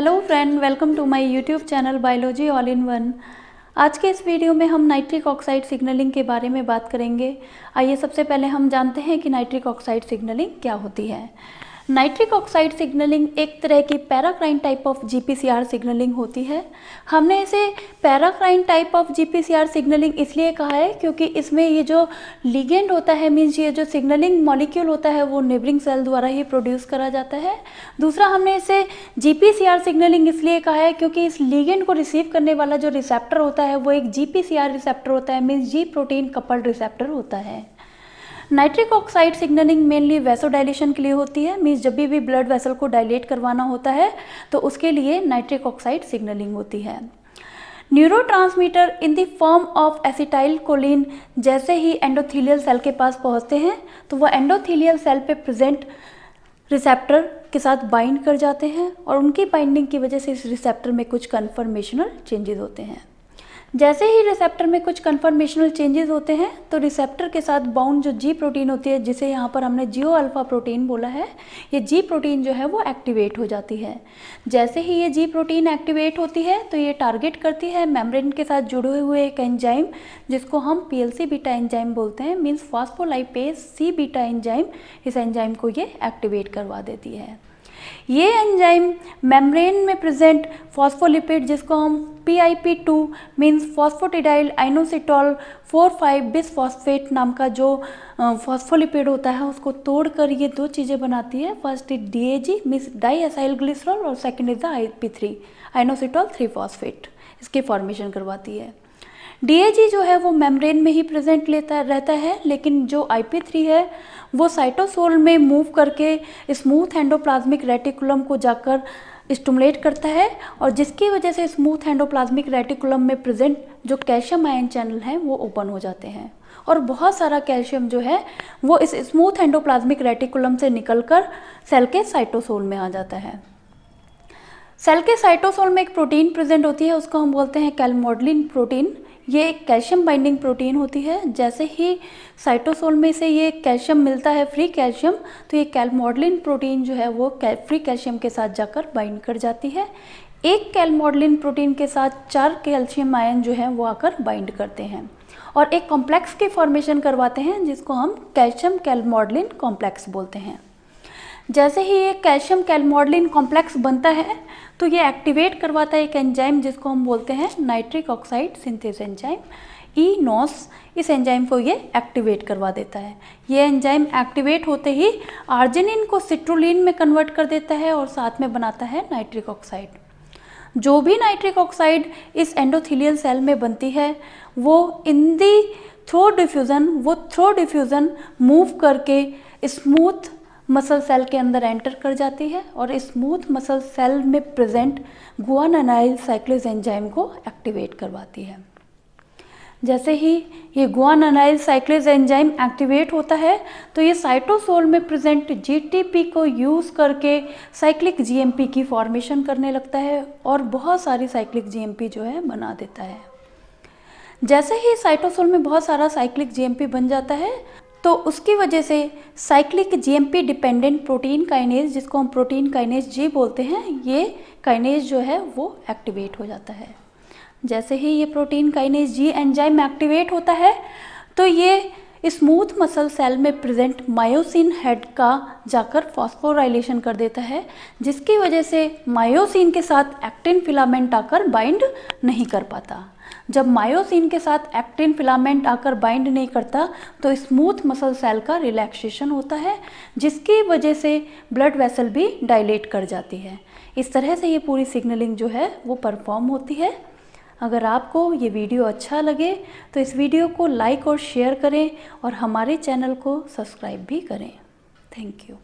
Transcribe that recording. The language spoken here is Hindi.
Hello friend, welcome to my YouTube channel biology all in one. आज के इस वीडियो में हम नाइट्रिक ऑक्साइड सिग्नलिंग के बारे में बात करेंगे। आइए सबसे पहले हम जानते हैं कि नाइट्रिक ऑक्साइड सिग्नलिंग क्या होती है। नाइट्रिक ऑक्साइड सिग्नलिंग एक तरह की paracrine type of GPCR signalling होती है। हमने इसे paracrine type of GPCR signalling इसलिए कहा है क्योंकि इसमें ये जो लिगेंड होता है, मीन्स ये जो सिग्नलिंग मॉलिक्यूल होता है वो नेबरिंग सेल द्वारा ही प्रोड्यूस करा जाता है। दूसरा, हमने इसे जीपीसीआर सिग्नलिंग इसलिए कहा है क्योंकि इस लिगेंड को रिसीव करने वाला जो रिसेप्टर होता है वो एक जीपीसीआर रिसेप्टर होता है, मीन्स जी प्रोटीन कपल्ड रिसेप्टर होता है। Nitric oxide signalling mainly vasodilation के लिए होती है, मीन्स जब भी ब्लड वेसल को डायलेट करवाना होता है तो उसके लिए नाइट्रिक ऑक्साइड सिग्नलिंग होती है। Neurotransmitter in the form of acetyl choline जैसे ही एंडोथेलियल सेल के पास पहुंचते हैं तो वह एंडोथेलियल सेल पे प्रेजेंट रिसेप्टर के साथ बाइंड कर जाते हैं और उनकी बाइंडिंग की वजह से इस रिसेप्टर में कुछ कन्फर्मेशनल चेंजेस होते हैं। जैसे ही रिसेप्टर में कुछ कन्फर्मेशनल चेंजेस होते हैं तो रिसेप्टर के साथ बाउंड जो जी प्रोटीन होती है, जिसे यहाँ पर हमने जियो अल्फा प्रोटीन बोला है, ये जी प्रोटीन जो है वो एक्टिवेट हो जाती है। जैसे ही ये जी प्रोटीन एक्टिवेट होती है तो ये टारगेट करती है मेम्ब्रेन के साथ जुड़े हुए एक एंजाइम जिसको हम पीएलसी बीटा एंजाइम बोलते हैं, means phospholipase C beta enzyme. इस एंजाइम को ये एक्टिवेट करवा देती है। ये एंजाइम मेम्ब्रेन में प्रेजेंट फॉस्फोलिपिड जिसको हम PIP2 मीन्स फॉस्फोटिडाइल आइनोसिटोल 4,5 बिसफॉस्फेट नाम का जो फॉस्फोलिपिड होता है उसको तोड़कर ये दो चीज़ें बनाती है। First is DAG means diacylglycerol और second is the IP3 inositol 3 phosphate, इसकी फॉर्मेशन करवाती है। DAG जो है वो मेम्ब्रेन में ही प्रेजेंट रहता है, लेकिन जो IP3 है वो साइटोसोल में मूव करके स्मूथ एंडोप्लाज्मिक रेटिकुलम को जाकर स्टिमुलेट करता है और जिसकी वजह से स्मूथ एंडोप्लाज्मिक रेटिकुलम में प्रेजेंट जो कैल्शियम आयन चैनल हैं वो ओपन हो जाते हैं और बहुत सारा कैल्शियम जो है वो इस स्मूथ एंडोप्लाज्मिक रेटिकुलम से निकलकर सेल के साइटोसोल में आ जाता है। सेल के साइटोसोल में एक प्रोटीन प्रेजेंट होती है, उसको हम बोलते हैं कैलमोडलिन प्रोटीन। ये एक कैल्शियम बाइंडिंग प्रोटीन होती है। जैसे ही साइटोसोल में से ये कैल्शियम मिलता है, फ्री कैल्शियम, तो ये कैलमोडलिन प्रोटीन जो है वो फ्री कैल्शियम के साथ जाकर बाइंड कर जाती है। एक कैलमोडलिन प्रोटीन के साथ 4 कैल्शियम आयन जो है वो आकर बाइंड करते हैं और एक कॉम्प्लेक्स की फॉर्मेशन करवाते हैं जिसको हम कैल्शियम कैलमोडलिन कॉम्प्लेक्स बोलते हैं। जैसे ही ये कैल्शियम कैलमोडलिन कॉम्प्लेक्स बनता है तो ये एक्टिवेट करवाता है एक एंजाइम जिसको हम बोलते हैं nitric oxide synthase enzyme ENOS। इस एंजाइम को ये एक्टिवेट करवा देता है। ये एंजाइम एक्टिवेट होते ही आर्जिनिन को सिट्रुलिन में कन्वर्ट कर देता है और साथ में बनाता है नाइट्रिक ऑक्साइड। जो भी नाइट्रिक ऑक्साइड इस एंडोथेलियल सेल में बनती है वो इन दी थ्रो डिफ्यूज़न मूव करके स्मूथ मसल सेल के अंदर एंटर कर जाती है और स्मूथ मसल सेल में प्रेजेंट गुआनाइल साइक्लेज एंजाइम को एक्टिवेट करवाती है। जैसे ही ये गुआनाइल साइक्लेज एंजाइम एक्टिवेट होता है तो ये साइटोसोल में प्रेजेंट GTP को यूज़ करके साइक्लिक GMP की फॉर्मेशन करने लगता है और बहुत सारी साइक्लिक GMP जो है बना देता है। जैसे ही साइटोसोल में बहुत सारा साइक्लिक GMP बन जाता है तो उसकी वजह से cyclic GMP dependent protein kinase, जिसको हम प्रोटीन काइनेज G बोलते हैं, ये काइनेज जो है वो एक्टिवेट हो जाता है। जैसे ही ये protein kinase G enzyme activate होता है तो ये स्मूथ मसल सेल में प्रेजेंट मायोसिन हेड का जाकर फॉस्फोराइलेशन कर देता है, जिसकी वजह से मायोसिन के साथ एक्टिन फिलामेंट आकर बाइंड नहीं कर पाता। जब मायोसिन के साथ एक्टिन फिलामेंट आकर बाइंड नहीं करता तो स्मूथ मसल सेल का रिलैक्सेशन होता है, जिसकी वजह से ब्लड वेसल भी डायलेट कर जाती है। इस तरह से ये पूरी सिग्नलिंग जो है वो परफॉर्म होती है। अगर आपको ये वीडियो अच्छा लगे तो इस वीडियो को लाइक और शेयर करें और हमारे चैनल को सब्सक्राइब भी करें। Thank you.